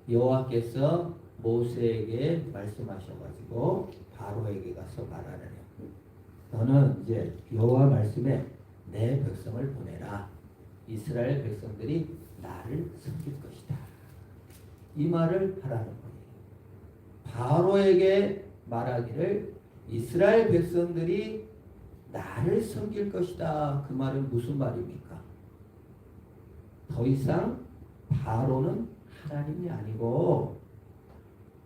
여호와께서 모세에게 말씀하셔가지고 바로에게 가서 말하느냐. 너는 이제 여호와 말씀에 내 백성을 보내라. 이스라엘 백성들이 나를 섬길 것이다. 이 말을 하라는 거예요. 바로에게 말하기를 이스라엘 백성들이 나를 섬길 것이다. 그 말은 무슨 말입니까? 더 이상 바로는 하나님이 아니고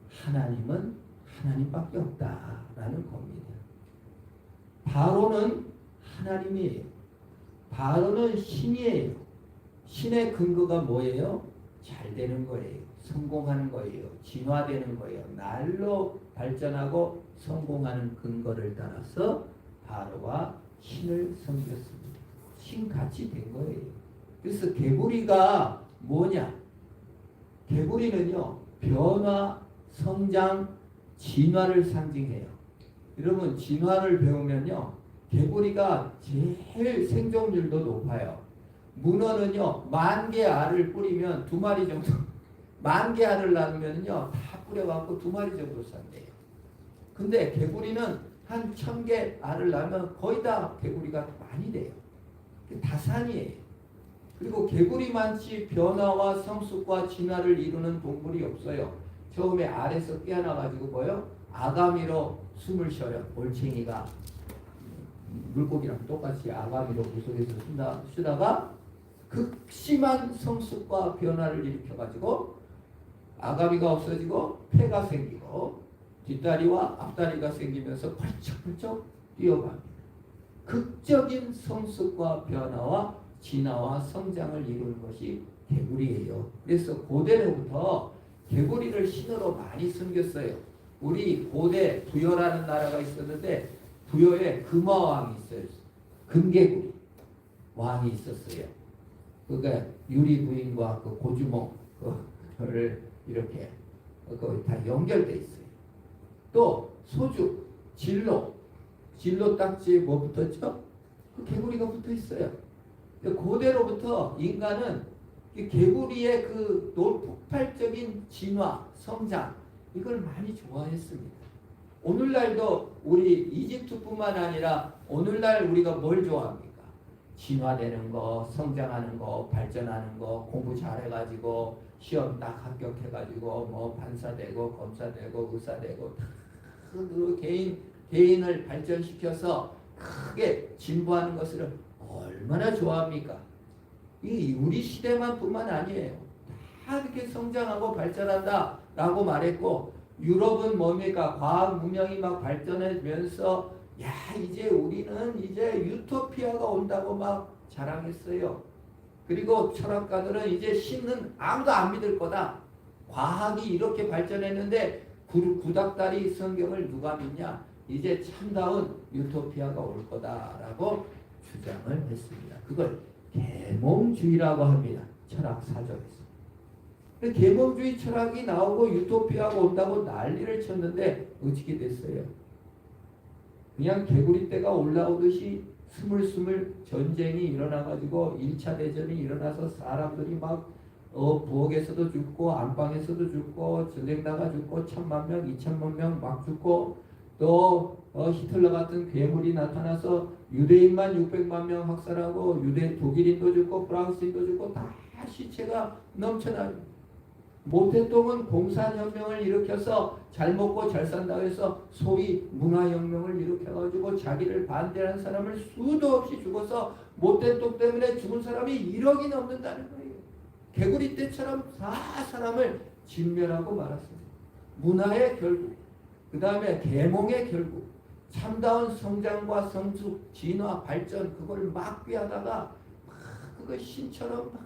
하나님은 하나님밖에 없다라는 겁니다. 바로는 하나님이에요. 바로는 신이에요. 신의 근거가 뭐예요? 잘 되는 거예요. 성공하는 거예요. 진화되는 거예요. 날로 발전하고 성공하는 근거를 따라서 바로가 신을 섬겼습니다. 신같이 된 거예요. 그래서 개구리가 뭐냐? 개구리는요, 변화, 성장, 진화를 상징해요. 여러분, 진화를 배우면요, 개구리가 제일 생존율도 높아요. 문어는요, 10,000개 알을 뿌리면 2마리 정도, 10,000개 알을 낳으면요, 다 뿌려갖고 2마리 정도 산대요. 근데 개구리는 한 1,000개 알을 낳으면 거의 다 개구리가 많이 돼요. 다산이에요. 그리고 개구리만치 변화와 성숙과 진화를 이루는 동물이 없어요. 처음에 알에서 깨어나가지고 뭐요? 아가미로 숨을 쉬어요. 올챙이가 물고기랑 똑같이 아가미로 물속에서 쉬다가 극심한 성숙과 변화를 일으켜가지고 아가미가 없어지고 폐가 생기고 뒷다리와 앞다리가 생기면서 펄쩍펄쩍 뛰어갑니다. 극적인 성숙과 변화와 진화와 성장을 이루는 것이 개구리예요. 그래서 고대로부터 개구리를 신으로 많이 섬겼어요. 우리 고대 부여라는 나라가 있었는데 부여에 금화왕이 있어요. 금개구리 왕이 있었어요. 그러니까 유리 부인과 그 고주몽을 이렇게 거기 다 연결돼 있어요. 또 소주, 진로 딱지에 뭐 붙었죠? 그 개구리가 붙어 있어요. 고대로부터 인간은 개구리의 그 폭발적인 진화, 성장 이걸 많이 좋아했습니다. 오늘날도 우리 이집트뿐만 아니라 오늘날 우리가 뭘 좋아합니까? 진화되는 거, 성장하는 거, 발전하는 거, 공부 잘해가지고 시험 딱 합격해가지고 뭐 판사되고 검사되고 의사되고 그 개인을 발전시켜서 크게 진보하는 것을 얼마나 좋아합니까? 이 우리 시대만뿐만 아니에요. 다 이렇게 성장하고 발전한다 라고 말했고, 유럽은 뭡니까? 과학 문명이 막 발전하면서 야 이제 우리는 이제 유토피아가 온다고 막 자랑했어요. 그리고 철학가들은 이제 신은 아무도 안 믿을 거다. 과학이 이렇게 발전했는데 구닥다리 성경을 누가 믿냐? 이제 참다운 유토피아가 올 거다라고 주장을 했습니다. 그걸 계몽주의라고 합니다. 철학 사전에서. 계몽주의 철학이 나오고 유토피아가 온다고 난리를 쳤는데 어떻게 됐어요? 그냥 개구리 떼가 올라오듯이 스물스물 전쟁이 일어나가지고 1차 대전이 일어나서 사람들이 막 부엌에서도 죽고 안방에서도 죽고 전쟁 나가 죽고 1,000,000명, 2,000,000명 막 죽고 또 히틀러 같은 괴물이 나타나서 유대인만 600만 명 학살하고 독일인도 죽고 프랑스인도 죽고 다 시체가 넘쳐나요. 모택동은 공산혁명을 일으켜서 잘 먹고 잘 산다고 해서 소위 문화혁명을 일으켜가지고 자기를 반대하는 사람을 수도 없이 죽어서 모택동 때문에 죽은 사람이 1억이 넘는다는 거예요. 개구리 떼처럼 다 사람을 진멸하고 말았습니다. 문화의 결국, 그 다음에 계몽의 결국, 참다운 성장과 성숙, 진화, 발전 그걸 막귀하다가 그걸 신처럼 막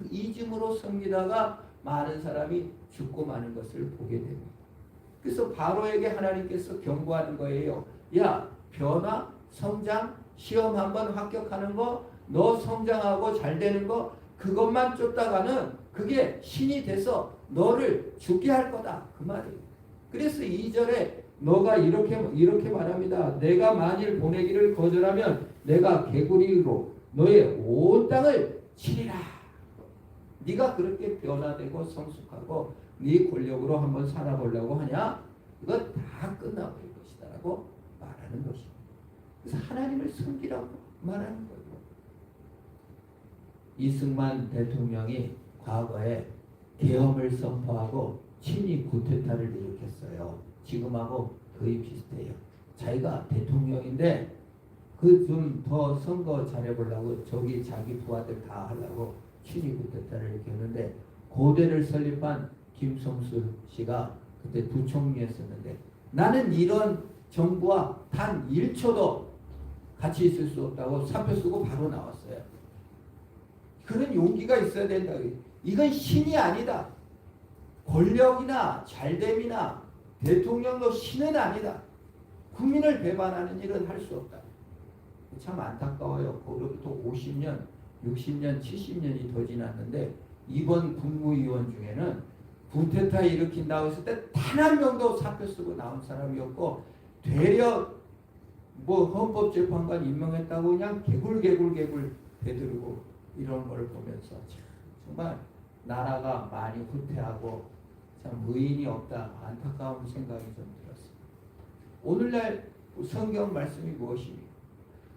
이중으로 섬기다가 많은 사람이 죽고 마는 것을 보게 됩니다. 그래서 바로에게 하나님께서 경고하는 거예요. 야, 변화, 성장, 시험 한번 합격하는 거, 너 성장하고 잘 되는 거 그것만 쫓다가는 그게 신이 돼서 너를 죽게 할 거다. 그 말이에요. 그래서 2절에 너가 이렇게 말합니다. 내가 만일 보내기를 거절하면 내가 개구리로 너의 온 땅을 치리라. 네가 그렇게 변화되고 성숙하고 네 권력으로 한번 살아보려고 하냐? 이거 다 끝나버릴 것이다 라고 말하는 것입니다. 그래서 하나님을 섬기라고 말하는 거예요. 이승만 대통령이 과거에 계엄을 선포하고 친위 쿠데타를 일으켰어요. 지금하고 거의 비슷해요. 자기가 대통령인데 그 좀 더 선거 잘해보려고 저기 자기 부하들 다 하려고 친위 쿠데타를 일으켰는데 고대를 설립한 김성수 씨가 그때 부총리였었는데 나는 이런 정부와 단 1초도 같이 있을 수 없다고 사표 쓰고 바로 나왔어요. 그런 용기가 있어야 된다. 이건 신이 아니다. 권력이나 잘됨이나 대통령도 신은 아니다. 국민을 배반하는 일은 할 수 없다. 참 안타까워요. 그로부터 50년, 60년, 70년이 더 지났는데 이번 국무위원 중에는 쿠데타 일으킨다고 했을 때 단 한 명도 사표 쓰고 나온 사람이 없고 되려 뭐 헌법재판관 임명했다고 그냥 개굴 되들고 이런 걸 보면서 정말 나라가 많이 후퇴하고 참 의인이 없다 안타까운 생각이 좀 들었습니다. 오늘날 성경 말씀이 무엇입니까?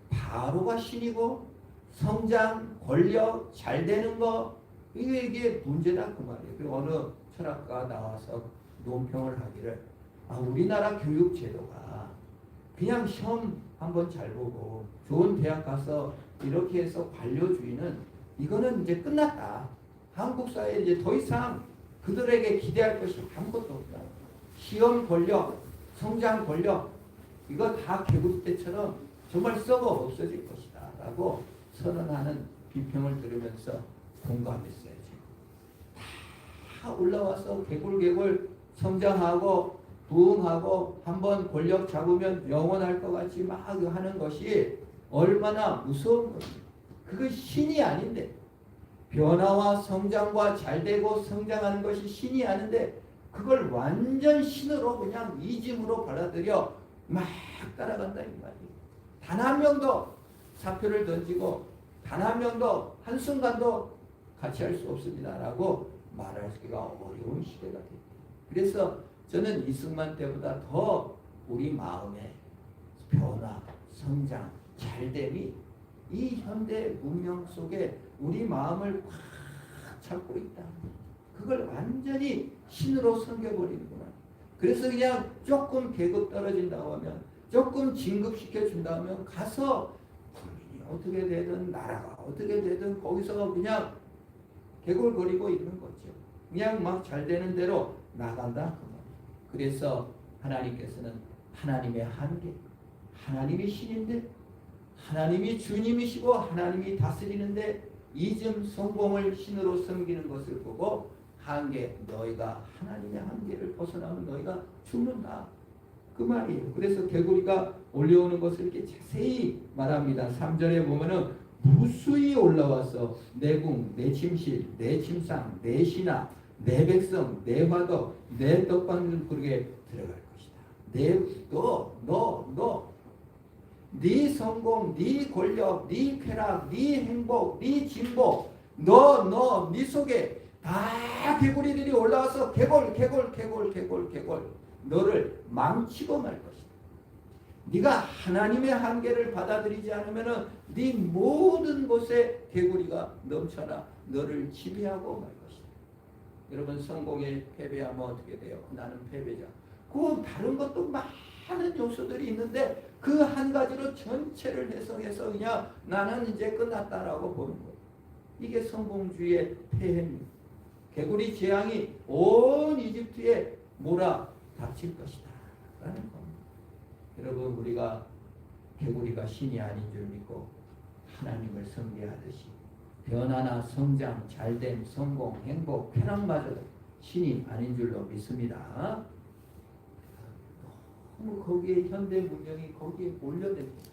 바로가 신이고 성장, 권력, 잘 되는 거 이게 문제다 그 말이에요. 그리고 어느 철학가 나와서 논평을 하기를 우리나라 교육 제도가 그냥 시험 한번 잘 보고 좋은 대학 가서 이렇게 해서 관료주의는 이거는 이제 끝났다. 한국 사회에 이제 더 이상 그들에게 기대할 것이 아무것도 없다. 시험 권력, 성장 권력 이거 다 개구리 때처럼 정말 썩어 없어질 것이다 라고 선언하는 비평을 들으면서 공감했어요. 다 올라와서 개굴 성장하고 부흥하고 한번 권력 잡으면 영원할 것 같이 막 하는 것이 얼마나 무서운 것입니까? 그건 신이 아닌데 변화와 성장과 잘되고 성장하는 것이 신이 아닌데 그걸 완전 신으로 그냥 이짐으로 받아들여 막 따라간다 이 말이에요. 단 한 명도 사표를 던지고 단 한 명도 한순간도 같이 할 수 없습니다 라고 말하기가 어려운 시대가 됐다. 그래서 저는 이승만 때보다 더 우리 마음의 변화, 성장, 잘됨이 이 현대 문명 속에 우리 마음을 꽉 잡고 있다. 그걸 완전히 신으로 섬겨버리는구나. 그래서 그냥 조금 계급 떨어진다고 하면 조금 진급시켜준다 하면 가서 국민이 어떻게 되든 나라가 어떻게 되든 거기서 그냥 개골거리고 있는 거죠. 그냥 막 잘 되는 대로 나간다. 그래서 하나님께서는 하나님의 한계, 하나님이 신인데 하나님이 주님이시고 하나님이 다스리는데 이즘 성공을 신으로 섬기는 것을 보고 한계, 너희가 하나님의 한계를 벗어나면 너희가 죽는다. 그 말이에요. 그래서 개구리가 올려오는 것을 이렇게 자세히 말합니다. 3절에 보면은 무수히 올라와서 내 궁, 내 침실, 내 침상, 내 신하, 내 백성, 내 화덕, 내 떡방을 그렇게 들어갈 것이다. 너, 네 성공, 네 권력, 네 쾌락, 네 행복, 네 진보, 네 속에 다 개구리들이 올라와서 개골 너를 망치고 말 것이다. 네가 하나님의 한계를 받아들이지 않으면은 네 모든 곳에 개구리가 넘쳐나 너를 지배하고 말 것이다. 여러분 성공에 패배하면 어떻게 돼요? 나는 패배자. 그 다른 것도 많은 요소들이 있는데 그 한 가지로 전체를 해석해서 그냥 나는 이제 끝났다라고 보는 거예요. 이게 성공주의의 폐해입니다. 개구리 재앙이 온 이집트에 몰아닥칠 것이다 라는 겁니다. 여러분 우리가 개구리가 신이 아닌 줄 믿고 하나님을 섬기하듯이 변화나 성장, 잘됨, 성공, 행복, 쾌락마저도 신이 아닌 줄로 믿습니다. 너무 거기에 현대 문명이 거기에 몰려듭니다.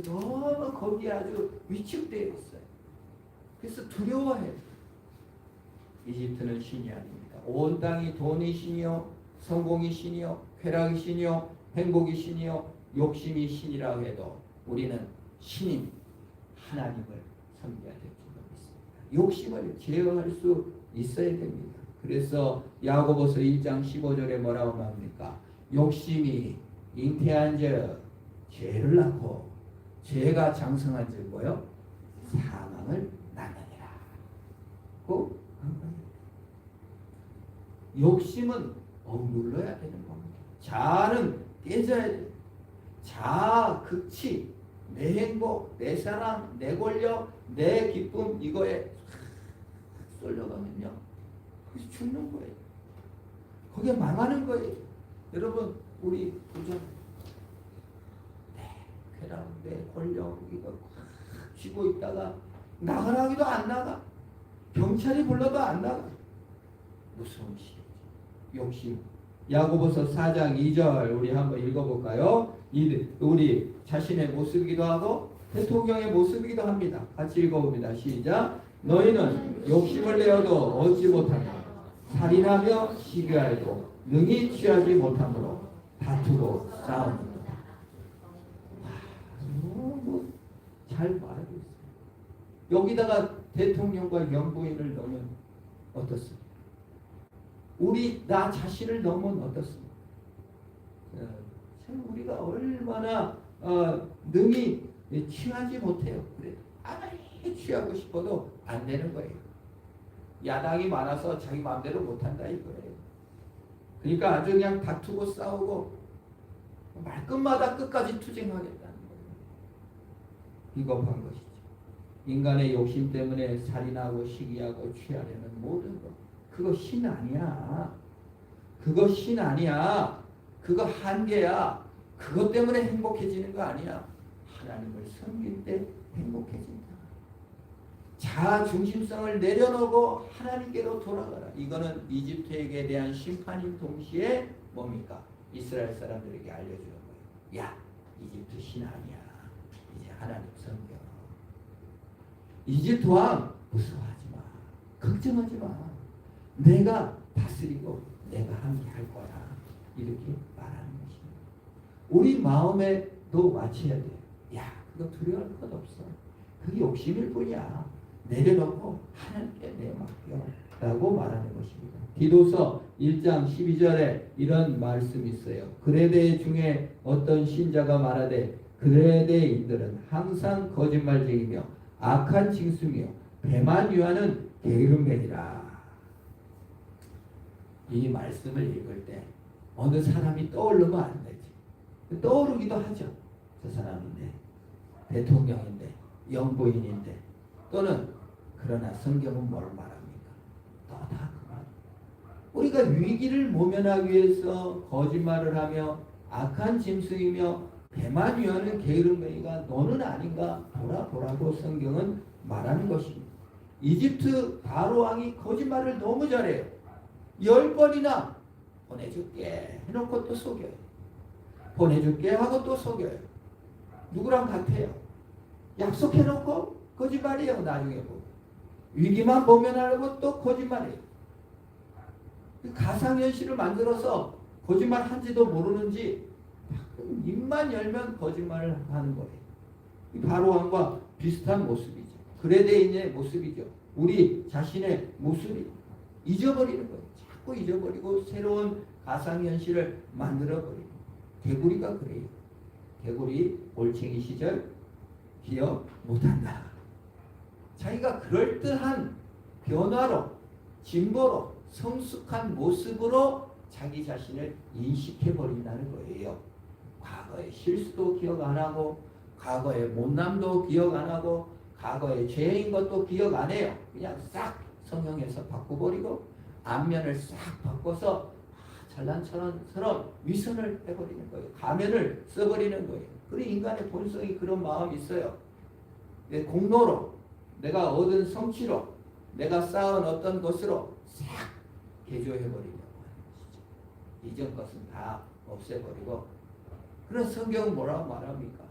너무 거기에 아주 위축되어 있어요. 그래서 두려워해요. 이집트는 신이 아닙니다. 온 땅이 돈이 신이요, 성공이 신이요, 쾌락이 신이요, 행복이 신이요, 욕심이 신이라고 해도 우리는 신인 하나님을 섬겨야 될 줄로 믿습니다. 욕심을 제어할 수 있어야 됩니다. 그래서 야고보서 1장 15절에 뭐라고 말합니까? 욕심이 잉태한 죄를 낳고 죄가 장성한 뭐요? 사망을 낳느니라. 그 욕심은 억눌러야 되는 겁니다. 자아는 깨져야 돼. 자아, 극치, 내 행복, 내 사랑, 내 권력, 내 기쁨 이거에 쏠려가면요. 거기서 죽는 거예요. 거기에 망하는 거예요. 여러분 우리 부자 내 쾌락, 내 권력 이거 쥐고 있다가 나가라기도 안 나가. 경찰이 불러도 안 나가. 무서운 시기죠. 욕심. 야고보서 4장 2절 우리 한번 읽어볼까요? 우리 자신의 모습이기도 하고 대통령의 모습이기도 합니다. 같이 읽어봅니다. 시작. 너희는 욕심을 내어도 얻지 못하며 살인하며 시기하여도 능히 취하지 못하므로 다투고 싸웁니다. 잘 말하고 있어요. 여기다가 대통령과 영부인을 넣으면 어떻습니까? 나 자신을 넣으면 어떻습니까? 참 우리가 얼마나 능히 취하지 못해요. 그래 아무리 취하고 싶어도 안 되는 거예요. 야당이 많아서 자기 마음대로 못한다 이거예요. 그러니까 아주 그냥 다투고 싸우고 말끝마다 끝까지 투쟁하겠다는 거예요. 비겁한 것이죠. 인간의 욕심 때문에 살인하고 시기하고 취하려는 모든 것 그거 신 아니야. 그거 신 아니야. 그거 한계야. 그것 때문에 행복해지는 거 아니야. 하나님을 섬길 때 행복해진다. 자아 중심성을 내려놓고 하나님께로 돌아가라. 이거는 이집트에게 대한 심판인 동시에 뭡니까? 이스라엘 사람들에게 알려주는 거예요. 야, 이집트 신 아니야. 이제 하나님 섬겨. 이집트 왕 무서워하지 마. 걱정하지 마. 내가 다스리고 내가 함께할 거야. 이렇게 말하는 것입니다. 우리 마음에도 맞춰야 돼요. 야, 그거 두려워할 것 없어. 그게 욕심일 뿐이야. 내려놓고 하나님께 내맡겨 라고 말하는 것입니다. 디도서 1장 12절에 이런 말씀이 있어요. 그레데 중에 어떤 신자가 말하되 그레데인들은 항상 거짓말쟁이며 악한 징수며 배만 유하는 게으름뱅이라. 이 말씀을 읽을 때 어느 사람이 떠오르면 안 되지. 떠오르기도 하죠. 저 사람인데 대통령인데 영부인인데 또는 그러나 성경은 뭘 말합니까? 또 다 그만. 우리가 위기를 모면하기 위해서 거짓말을 하며 악한 짐승이며 배만 위하는 게으름뱅이가 너는 아닌가 돌아보라고 성경은 말하는 것입니다. 이집트 바로 왕이 거짓말을 너무 잘해요. 10번이나 보내줄게 해놓고 또 속여요. 보내줄게 하고 또 속여요. 누구랑 같아요? 약속해놓고 거짓말이에요. 나중에 보고 위기만 모면하려고 또 거짓말이에요. 가상현실을 만들어서 거짓말 한지도 모르는지 입만 열면 거짓말을 하는 거예요. 바로 왕과 비슷한 모습이죠. 그레데인의 모습이죠. 우리 자신의 모습이 잊어버리는 거예요. 자꾸 잊어버리고 새로운 가상현실을 만들어버리고. 개구리가 그래요. 개구리 올챙이 시절 기억 못한다. 자기가 그럴듯한 변화로 진보로 성숙한 모습으로 자기 자신을 인식해버린다는 거예요. 과거의 실수도 기억 안 하고 과거의 못남도 기억 안 하고 과거의 죄인 것도 기억 안 해요. 그냥 싹 성형해서 바꿔버리고 안면을 싹 바꿔서 잘난 척처럼 위선을 해버리는 거예요. 가면을 써버리는 거예요. 그래 인간의 본성이 그런 마음이 있어요. 내 공로로 내가 얻은 성취로 내가 쌓은 어떤 것으로 싹 개조해버리려고 하는 것이죠. 이전 것은 다 없애버리고. 그런 성경은 뭐라고 말합니까?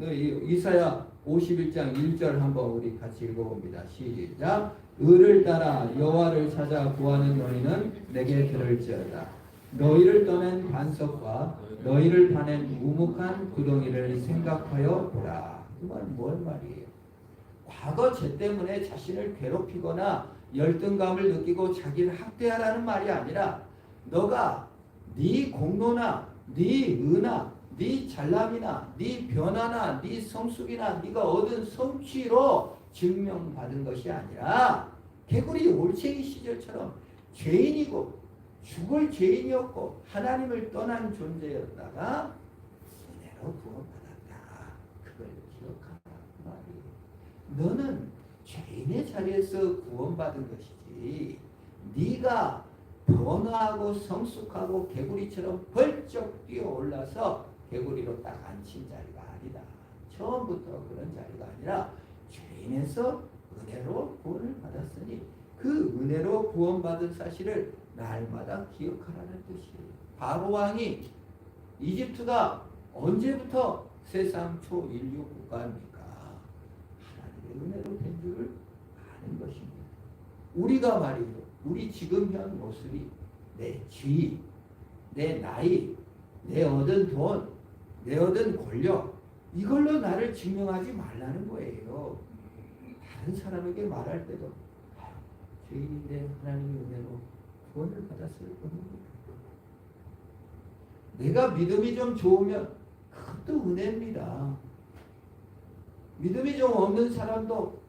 이사야 51장 1절 한번 우리 같이 읽어봅니다. 시작. 의를 따라 여호와를 찾아 구하는 너희는 내게 들을지어다. 너희를 떠낸 반석과 너희를 파낸 우묵한 구덩이를 생각하여 보라. 이 말은 뭔 말이에요? 과거 죄 때문에 자신을 괴롭히거나 열등감을 느끼고 자기를 학대하라는 말이 아니라 너가 네 공로나 네 은하, 네 잘남이나 네 변화나 네 성숙이나 네가 얻은 성취로 증명받은 것이 아니라 개구리 올챙이 시절처럼 죄인이고 죽을 죄인이었고 하나님을 떠난 존재였다가 은혜로 구원받았다. 그걸 기억하라 그 말이에요. 너는 죄인의 자리에서 구원받은 것이지 네가 변화하고 성숙하고 개구리처럼 벌쩍 뛰어올라서 개구리로 딱 앉힌 자리가 아니다. 처음부터 그런 자리가 아니라 죄인에서 은혜로 구원을 받았으니 그 은혜로 구원받은 사실을 날마다 기억하라는 뜻이에요. 바로 왕이 이집트가 언제부터 세상 초인류 국가입니까? 하나님의 은혜로 된 줄을 아는 것입니다. 우리가 말이죠. 우리 지금 현 모습이 내 지위, 내 나이, 내 얻은 돈, 내 얻은 권력 이걸로 나를 증명하지 말라는 거예요. 다른 사람에게 말할 때도 죄인인데 하나님의 은혜로 구원을 받았을 뿐입니다. 내가 믿음이 좀 좋으면 그것도 은혜입니다. 믿음이 좀 없는 사람도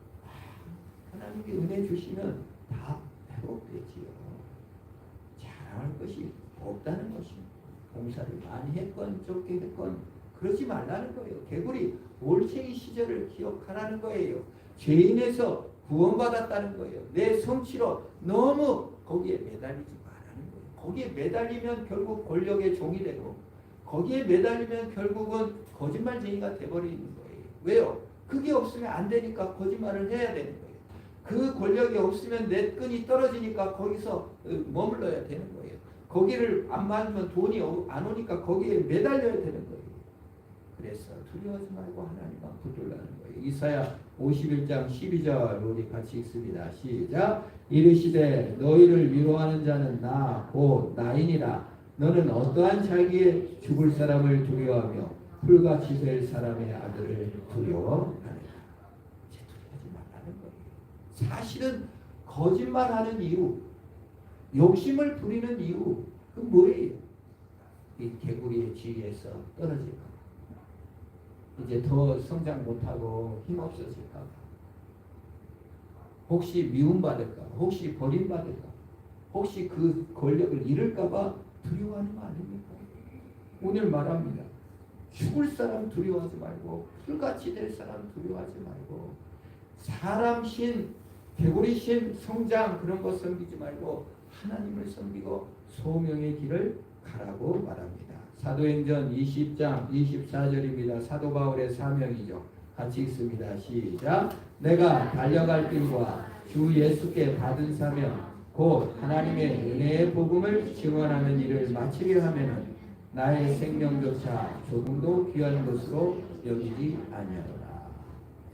하나님이 은혜 주시면 다 회복되지요. 자랑할 것이 없다는 것입니다. 봉사를 많이 했건 적게 했건 그러지 말라는 거예요. 개구리 올챙이 시절을 기억하라는 거예요. 죄인에서 구원받았다는 거예요. 내 성취로 너무 거기에 매달리지 말라는 거예요. 거기에 매달리면 결국 권력의 종이 되고 거기에 매달리면 결국은 거짓말쟁이가 돼버리는 거예요. 왜요? 그게 없으면 안 되니까 거짓말을 해야 되는 거예요. 그 권력이 없으면 내 끈이 떨어지니까 거기서 머물러야 되는 거예요. 거기를 안 맞으면 돈이 안 오니까 거기에 매달려야 되는 거예요. 그래서 두려워하지 말고 하나님만 붙들라는 거예요. 이사야 51장 12절 우리 같이 읽습니다. 시작. 이르시되 너희를 위로하는 자는 나 곧 나이니라. 너는 어떠한 자기의 죽을 사람을 두려워하며 풀같이 될 사람의 아들을 두려워하느냐. 이제 두려워하지 말라는 거예요. 사실은 거짓말하는 이유, 욕심을 부리는 이유, 그 뭐예요? 이 개구리의 지위에서 떨어질까? 이제 더 성장 못하고 힘없어질까? 혹시 미움받을까? 혹시 버림받을까? 혹시 그 권력을 잃을까봐 두려워하는 거 아닙니까? 오늘 말합니다. 죽을 사람 두려워하지 말고 풀같이 될 사람 두려워하지 말고 사람 신, 개구리 신, 성장 그런 거 섬기지 말고 하나님을 섬기고 소명의 길을 가라고 말합니다. 사도행전 20장 24절입니다. 사도 바울의 사명이죠. 같이 읽습니다. 시작. 내가 달려갈 길과 주 예수께 받은 사명 곧 하나님의 은혜의 복음을 증언하는 일을 마치려 하면은 나의 생명조차 조금도 귀한 것으로 여기지 아니하노라.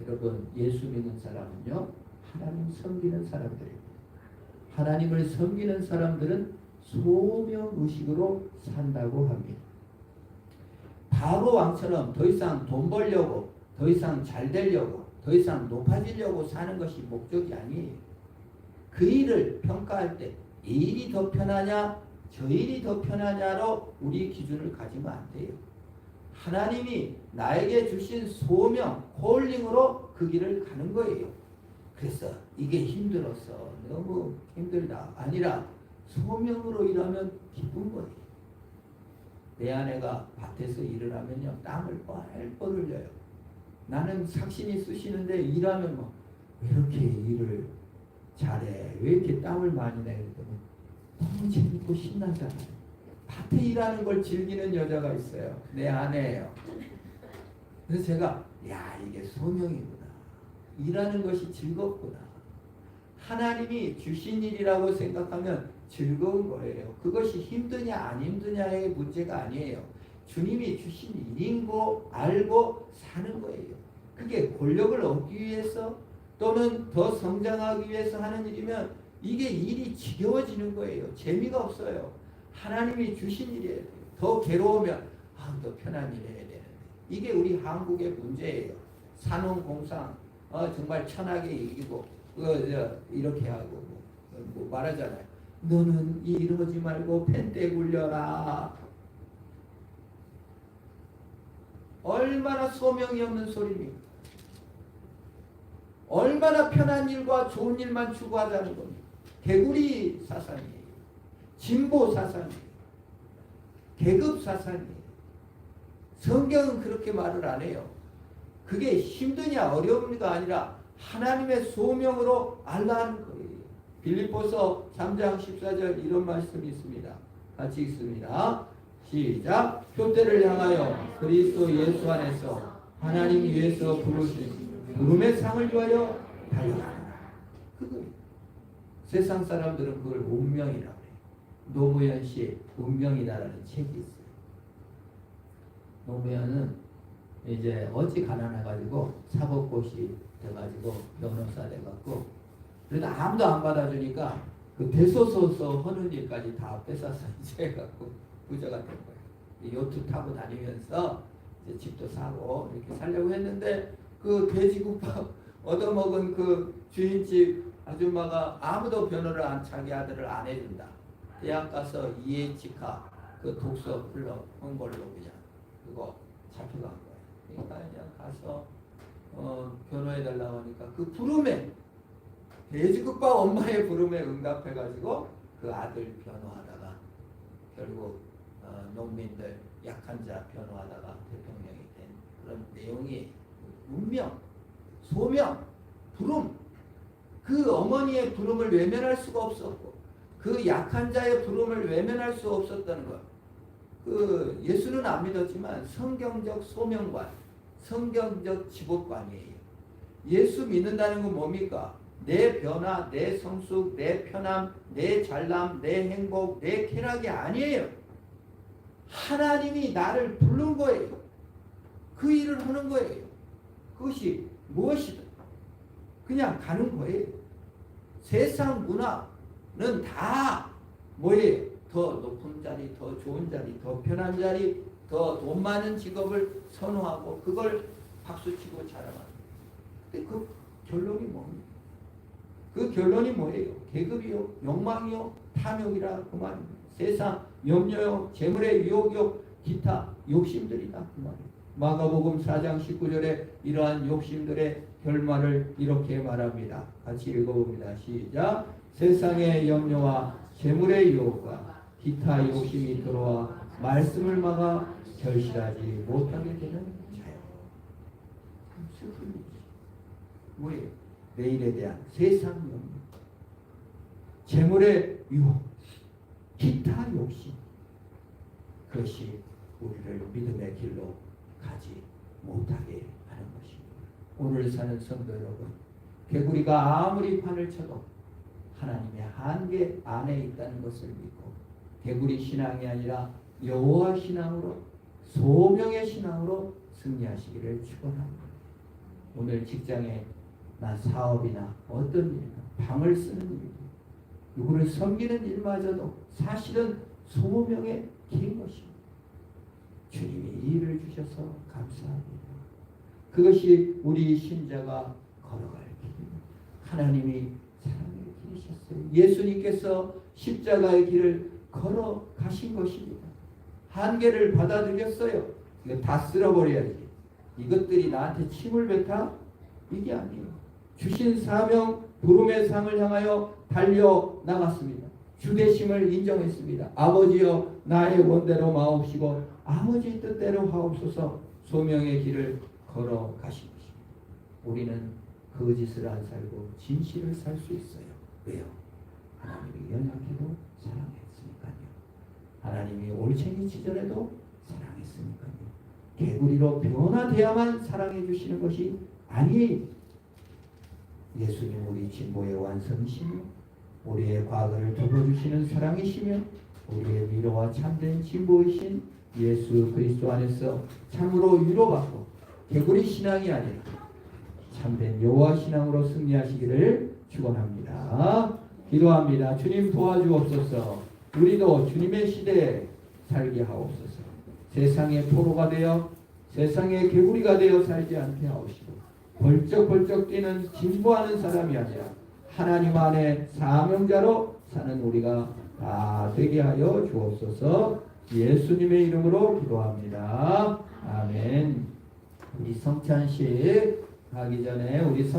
여러분 예수 믿는 사람은요 하나님 섬기는 사람들입니다. 하나님을 섬기는 사람들은 소명의식으로 산다고 합니다. 바로 왕처럼 더 이상 돈 벌려고 더 이상 잘 되려고 더 이상 높아지려고 사는 것이 목적이 아니에요. 그 일을 평가할 때 이 일이 더 편하냐 저 일이 더 편하냐로 우리 기준을 가지면 안 돼요. 하나님이 나에게 주신 소명, 콜링으로 그 길을 가는 거예요. 그래서 이게 힘들어서 너무 힘들다 아니라 소명으로 일하면 기쁜 거예요. 내 아내가 밭에서 일을 하면요 땀을 뻘뻘 흘려요. 나는 삭신이 쑤시는데 일하면 뭐 왜 이렇게 일을 잘해? 왜 이렇게 땀을 많이 내? 너무 재밌고 신나잖아요. 밭에 일하는 걸 즐기는 여자가 있어요. 내 아내예요. 그래서 제가 야 이게 소명이구나. 일하는 것이 즐겁구나. 하나님이 주신 일이라고 생각하면 즐거운 거예요. 그것이 힘드냐 안 힘드냐의 문제가 아니에요. 주님이 주신 일인 거 알고 사는 거예요. 그게 권력을 얻기 위해서 또는 더 성장하기 위해서 하는 일이면 이게 일이 지겨워지는 거예요. 재미가 없어요. 하나님이 주신 일이에요. 더 괴로우면 더 편한 일 해야 되는데 이게 우리 한국의 문제예요. 산업공상 정말 천하게 이기고 이렇게 하고 뭐 말하잖아요. 너는 이러지 말고 펜대 굴려라. 얼마나 소명이 없는 소리입니까? 얼마나 편한 일과 좋은 일만 추구하자는 겁니다. 개구리 사상이에요. 진보 사상이에요. 계급 사상이에요. 성경은 그렇게 말을 안 해요. 그게 힘드냐 어려움이가 아니라 하나님의 소명으로 알라는 거예요. 빌립보서 3장 14절 이런 말씀이 있습니다. 같이 읽습니다. 시작. 표대를 향하여 그리스도 예수 안에서 하나님 위에서 부르신 부름의 상을 위하여 달려가라. 그거 세상 사람들은 그걸 운명이라고 해요. 노무현 씨의 운명이다라는 책이 있어요. 노무현은 이제 어찌 가난해가지고 사법고시 돼가지고 변호사 돼갖고 그래도 아무도 안 받아주니까 그 대소서서 하는 일까지 다 뺏어서 이제 해갖고 부자가 된 거예요. 요트 타고 다니면서 이제 집도 사고 이렇게 살려고 했는데 그 돼지국밥 얻어먹은 그 주인집 아줌마가 아무도 변호를 자기 아들을 안 해준다. 대학 가서 이해치카 그 독서 흘러 온 걸로 그냥 그거 잡혀간 거예요. 그러니까 그냥 가서 변호해달라고 하니까 그 부름에 돼지국밥 엄마의 부름에 응답해가지고 그 아들 변호하다가 결국 농민들 약한 자 변호하다가 대통령이 된 그런 내용이 운명, 소명, 부름 그 어머니의 부름을 외면할 수가 없었고 그 약한 자의 부름을 외면할 수 없었다는 것. 그 예수는 안 믿었지만 성경적 소명관, 성경적 직업관이에요. 예수 믿는다는 건 뭡니까? 내 변화, 내 성숙, 내 편함, 내 잘남, 내 행복, 내 쾌락이 아니에요. 하나님이 나를 부른 거예요. 그 일을 하는 거예요. 그것이 무엇이든 그냥 가는 거예요. 세상 문화는 다 뭐예요? 더 높은 자리, 더 좋은 자리, 더 편한 자리, 더 돈 많은 직업을 선호하고 그걸 박수치고 자랑하는. 근데 그 결론이 뭡니까? 그 결론이 뭐예요? 계급이요, 욕망이요, 탐욕이라 그 말입니다. 세상 염려요, 재물의 유혹요, 기타 욕심들이다 그 말이에요. 마가복음 4장 19절에 이러한 욕심들의 결말을 이렇게 말합니다. 같이 읽어봅니다. 시작. 세상의 염려와 재물의 유혹과 기타 욕심이 들어와 말씀을 막아 결실하지 못하게 되는 자요. 슬픈 일이지. 뭐예요? 내일에 대한 세상 염려, 재물의 유혹, 기타 욕심, 그것이 우리를 믿음의 길로 가지 못하게 하는 것입니다. 오늘 사는 성도 여러분, 개구리가 아무리 판을 쳐도 하나님의 한계 안에 있다는 것을 믿고 개구리 신앙이 아니라 여호와 신앙으로, 소명의 신앙으로 승리하시기를 축원합니다. 오늘 직장에 나 사업이나 어떤 일이나 방을 쓰는 일이고 누구를 섬기는 일마저도 사실은 소명의 길인 것입니다. 주님이 이 일을 주셔서 감사합니다. 그것이 우리 신자가 걸어갈 길입니다. 하나님이 사랑의 길이셨어요. 예수님께서 십자가의 길을 걸어가신 것입니다. 한계를 받아들였어요. 이거 다 쓸어버려야지. 이것들이 나한테 침을 뱉어? 이게 아니에요. 주신 사명, 부름의 상을 향하여 달려나갔습니다. 주되심을 인정했습니다. 아버지여 나의 원대로 마옵시고 아버지 뜻대로 하옵소서. 소명의 길을 걸어가신 것입니다. 우리는 거짓을 안 살고 진실을 살 수 있어요. 왜요? 하나님이 연약해도 사랑했으니까요. 하나님이 올챙이 시절에도 사랑했으니까요. 개구리로 변화되어야만 사랑해 주시는 것이 아니에요. 예수님 우리 진보의 완성이시며 우리의 과거를 덮어주시는 사랑이시며 우리의 위로와 참된 진보이신 예수 그리스도 안에서 참으로 위로받고 개구리 신앙이 아니라 참된 여호와 신앙으로 승리하시기를 축원합니다. 기도합니다. 주님 도와주옵소서. 우리도 주님의 시대에 살게 하옵소서. 세상의 포로가 되어 세상의 개구리가 되어 살지 않게 하옵시고 벌쩍벌쩍 뛰는 진보하는 사람이 아니라 하나님 안에 사명자로 사는 우리가 다 되게 하여 주옵소서. 예수님의 이름으로 기도합니다. 아멘. 우리 성찬식 하기 전에 우리